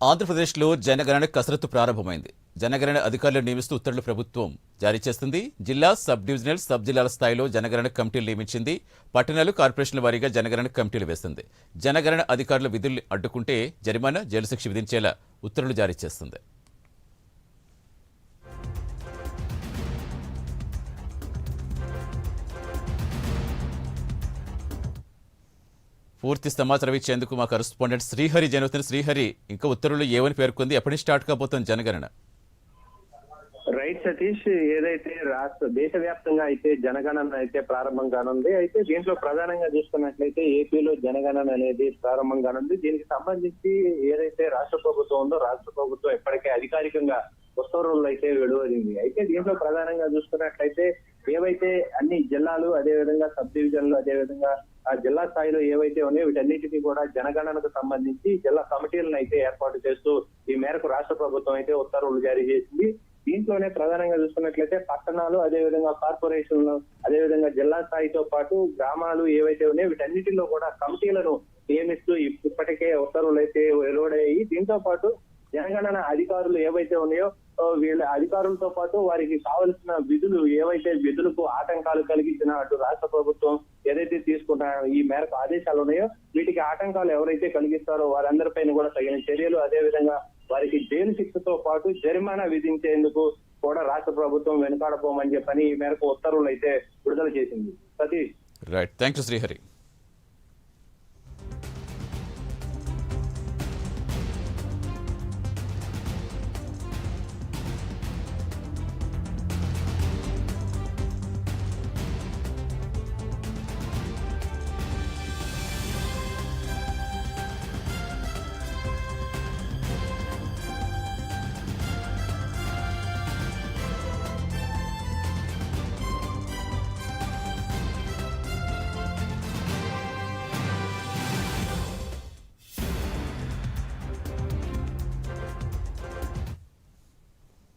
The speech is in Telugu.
ఆంధ్రప్రదేశ్లో జనగణన కసరత్తు ప్రారంభమైంది. జనగణన అధికారులను నియమిస్తూ ఉత్తర్వులు ప్రభుత్వం జారీ చేస్తుంది. జిల్లా, సబ్ డివిజనల్, సబ్ జిల్లాల స్థాయిలో జనగణన కమిటీలు నియమించింది. పట్టణాలు, కార్పొరేషన్ల వారీగా జనగణన కమిటీలు వేస్తుంది. జనగణన అధికారుల విధుల్ని అడ్డుకుంటే జరిమానా, జైలు శిక్ష విధించేలా ఉత్తర్వులు జారీ చేస్తుంది. పూర్తి సమాచారం ఇచ్చేందుకు మా కరెస్పాండెంట్ శ్రీహరి జనవుతున్న. శ్రీహరి, ఇంకా ఉత్తర్వులు ఏమని పేర్కొంది? ఎప్పటి నుంచి స్టార్ట్ కాబోతుంది జనగణన? రైట్ సతీష్, ఏదైతే దేశవ్యాప్తంగా అయితే జనగణన అయితే ప్రారంభం కానుంది. అయితే దీంట్లో ప్రధానంగా చూసుకున్నట్లయితే ఏపీలో జనగణన అనేది ప్రారంభం కానుంది. దీనికి సంబంధించి ఏదైతే రాష్ట్ర ప్రభుత్వం ఉందో రాష్ట్ర ప్రభుత్వం ఇప్పటికే అధికారికంగా ఉత్తర్వులు అయితే వెలువడింది. అయితే దీంట్లో ప్రధానంగా చూసుకున్నట్లయితే ఏవైతే అన్ని జిల్లాలు, అదేవిధంగా సబ్ డివిజన్లు, అదేవిధంగా ఆ జిల్లా స్థాయిలో ఏవైతే ఉన్నాయో వీటన్నిటికీ కూడా జనగణనకు సంబంధించి జిల్లా కమిటీలను అయితే ఏర్పాటు చేస్తూ ఈ మేరకు రాష్ట్ర ప్రభుత్వం అయితే ఉత్తర్వులు జారీ చేసింది. దీంట్లోనే ప్రధానంగా చూసుకున్నట్లయితే పట్టణాలు, అదేవిధంగా కార్పొరేషన్లు, అదేవిధంగా జిల్లా స్థాయితో పాటు గ్రామాలు ఏవైతే ఉన్నాయో వీటన్నిటిలో కూడా కమిటీలను నియమిస్తూ ఇప్పటికే ఉత్తర్వులు అయితే వెలువడాయి. దీంతో పాటు జనగణన అధికారులు ఏవైతే ఉన్నాయో వీళ్ళ అధికారులతో పాటు వారికి కావలసిన విధులు ఏవైతే విధులకు ఆటంకాలు కలిగించిన అటు రాష్ట్ర ప్రభుత్వం ఏదైతే తీసుకున్న ఈ మేరకు ఆదేశాలు ఉన్నాయో వీటికి ఆటంకాలు ఎవరైతే కలిగిస్తారో వారందరిపైన కూడా తగిన చర్యలు, అదేవిధంగా వారికి జైలు శిక్షతో పాటు జరిమానా విధించేందుకు కూడా రాష్ట్ర ప్రభుత్వం వెనుకాడపోమని చెప్పని ఈ మేరకు ఉత్తర్వులు అయితే విడుదల చేసింది. Satish, right, thank you Srihari.